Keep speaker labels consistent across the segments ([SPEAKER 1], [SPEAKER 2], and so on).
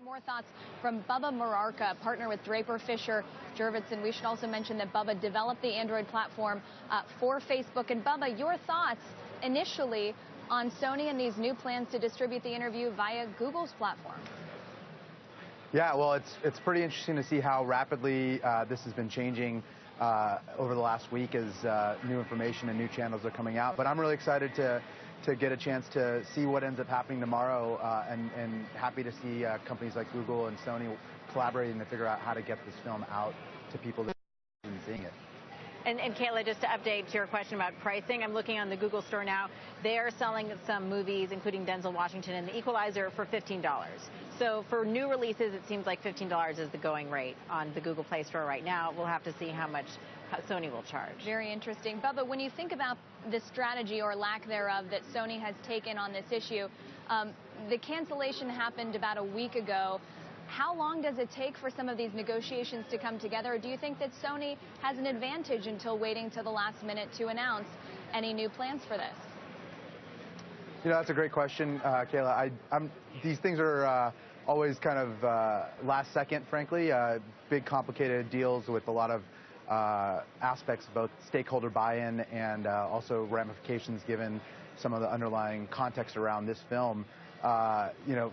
[SPEAKER 1] More thoughts from Bubba Murarka, partner with Draper Fisher Jurvetson. We should also mention that Bubba developed the Android platform for Facebook. And Bubba, your thoughts initially on Sony and these new plans to distribute the interview via Google's platform?
[SPEAKER 2] Yeah, well, it's pretty interesting to see how rapidly this has been changing over the last week as new information and new channels are coming out. But I'm really excited to get a chance to see what ends up happening tomorrow, and happy to see companies like Google and Sony collaborating to figure out how to get this film out to people that are seeing it.
[SPEAKER 3] And Kayla, just to update your question about pricing, I'm looking on the Google store now. They are selling some movies, including Denzel Washington and The Equalizer, for $15. So for new releases, it seems like $15 is the going rate on the Google Play Store right now. We'll have to see how much Sony will charge.
[SPEAKER 1] Very interesting. Bubba, when you think about the strategy or lack thereof that Sony has taken on this issue, the cancellation happened about a week ago. How long does it take for some of these negotiations to come together? Or do you think that Sony has an advantage until waiting till the last minute to announce any new plans for this?
[SPEAKER 2] You know, that's a great question, Kayla. These things are always kind of last second, frankly. Big, complicated deals with a lot of aspects, both stakeholder buy-in and also ramifications given some of the underlying context around this film. You know,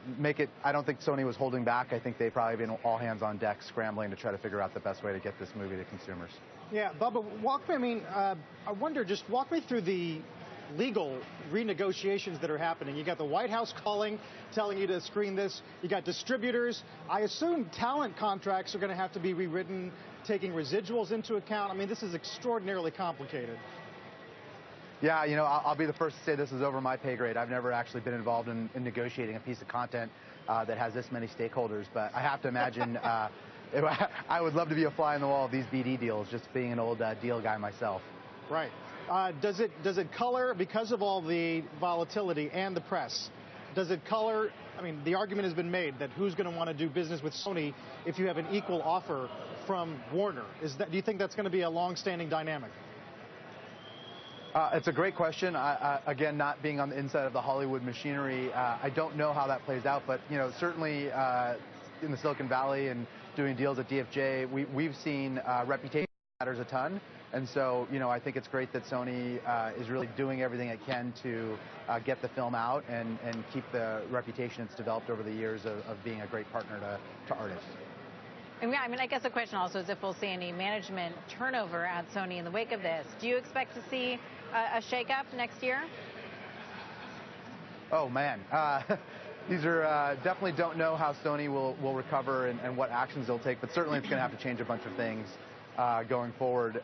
[SPEAKER 2] I don't think Sony was holding back. I think they've probably been all hands on deck scrambling to try to figure out the best way to get this movie to consumers.
[SPEAKER 4] Yeah, Bubba, I wonder, just walk me through the legal renegotiations that are happening. You got the White House calling, telling you to screen this. You got distributors. I assume talent contracts are going to have to be rewritten, taking residuals into account. I mean, this is extraordinarily complicated.
[SPEAKER 2] Yeah, you know, I'll be the first to say this is over my pay grade. I've never actually been involved in negotiating a piece of content that has this many stakeholders, but I have to imagine I would love to be a fly on the wall of these BD deals, just being an old deal guy myself.
[SPEAKER 4] Right. Does it color, because of all the volatility and the press, does it color, I mean, the argument has been made that who's going to want to do business with Sony if you have an equal offer from Warner? Do you think that's going to be a long-standing dynamic?
[SPEAKER 2] It's a great question. Again, not being on the inside of the Hollywood machinery, I don't know how that plays out, but, you know, certainly in the Silicon Valley and doing deals at DFJ, we've seen reputation matters a ton. And so, you know, I think it's great that Sony is really doing everything it can to get the film out and keep the reputation it's developed over the years of being a great partner to artists.
[SPEAKER 3] And yeah, I mean, I guess the question also is if we'll see any management turnover at Sony in the wake of this. Do you expect to see a shakeup next year?
[SPEAKER 2] Oh, man. These are definitely don't know how Sony will recover and what actions they'll take, but certainly it's going to have to change a bunch of things going forward,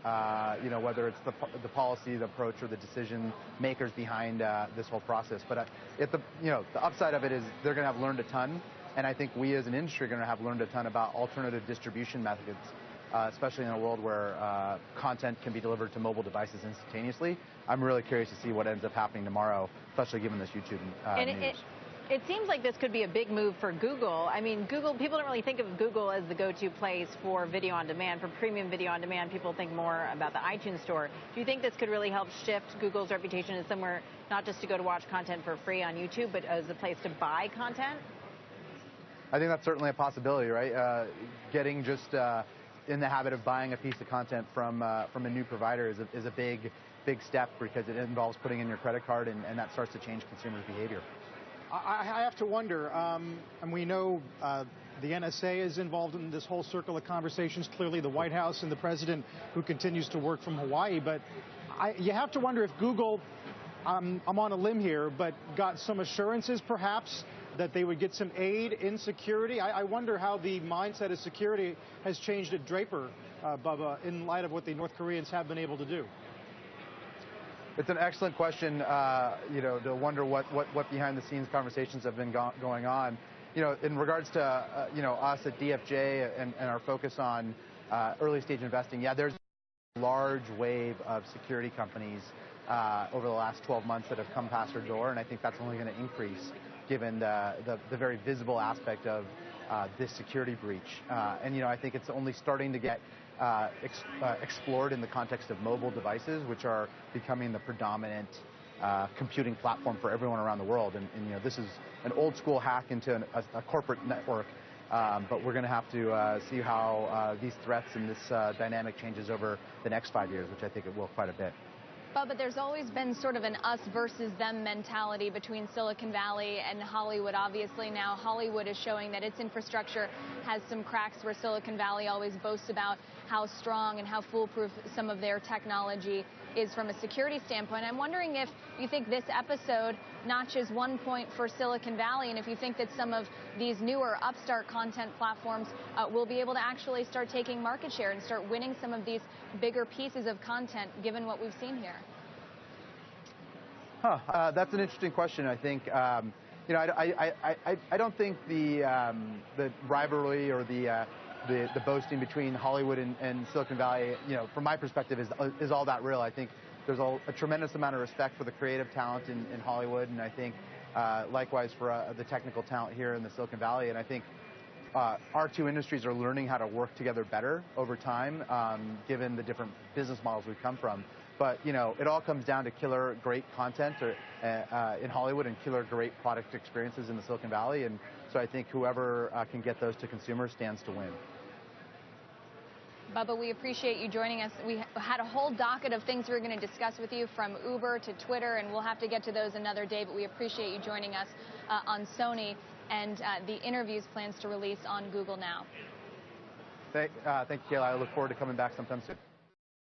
[SPEAKER 2] you know, whether it's the policy, the approach, or the decision makers behind this whole process. But you know, the upside of it is they're going to have learned a ton, and I think we as an industry are going to have learned a ton about alternative distribution methods, especially in a world where content can be delivered to mobile devices instantaneously. I'm really curious to see what ends up happening tomorrow, especially given this YouTube news.
[SPEAKER 3] It seems like this could be a big move for Google. I mean, people don't really think of Google as the go-to place for video on demand, for premium video on demand. People think more about the iTunes store. Do you think this could really help shift Google's reputation as somewhere not just to go to watch content for free on YouTube, but as a place to buy content?
[SPEAKER 2] I think that's certainly a possibility, right? Getting just in the habit of buying a piece of content from a new provider is a big step, because it involves putting in your credit card, and that starts to change consumers' behavior.
[SPEAKER 4] I have to wonder, and we know the NSA is involved in this whole circle of conversations, clearly the White House and the president who continues to work from Hawaii, but you have to wonder if Google, I'm on a limb here, but got some assurances perhaps that they would get some aid in security. I wonder how the mindset of security has changed at Draper, Bubba, in light of what the North Koreans have been able to do.
[SPEAKER 2] It's an excellent question, you know, to wonder what behind-the-scenes conversations have been going on. You know, in regards to, you know, us at DFJ and our focus on early-stage investing, yeah, there's a large wave of security companies over the last 12 months that have come past our door, and I think that's only going to increase given the very visible aspect of this security breach. And, you know, I think it's only starting to get explored in the context of mobile devices, which are becoming the predominant computing platform for everyone around the world. And you know, this is an old school hack into a corporate network But we're going to have to see how these threats and this dynamic changes over the next 5 years, which I think it will quite a bit.
[SPEAKER 1] But there's always been sort of an us versus them mentality between Silicon Valley and Hollywood. Obviously now Hollywood is showing that its infrastructure has some cracks where Silicon Valley always boasts about how strong and how foolproof some of their technology is from a security standpoint. I'm wondering if you think this episode notches 1 point for Silicon Valley, and if you think that some of these newer upstart content platforms will be able to actually start taking market share and start winning some of these bigger pieces of content, given what we've seen here.
[SPEAKER 2] That's an interesting question. I think, I don't think the rivalry or the boasting between Hollywood and Silicon Valley, from my perspective, is all that real. I think there's a tremendous amount of respect for the creative talent in Hollywood, and I think likewise for the technical talent here in the Silicon Valley. And I think our two industries are learning how to work together better over time, given the different business models we've come from. But, it all comes down to killer great content in Hollywood and killer great product experiences in the Silicon Valley. And so I think whoever can get those to consumers stands to win.
[SPEAKER 1] Bubba, we appreciate you joining us. We had a whole docket of things we were going to discuss with you, from Uber to Twitter, and we'll have to get to those another day. But we appreciate you joining us on Sony and the interviews plans to release on Google now.
[SPEAKER 2] Thank you, Kayla. I look forward to coming back sometime soon.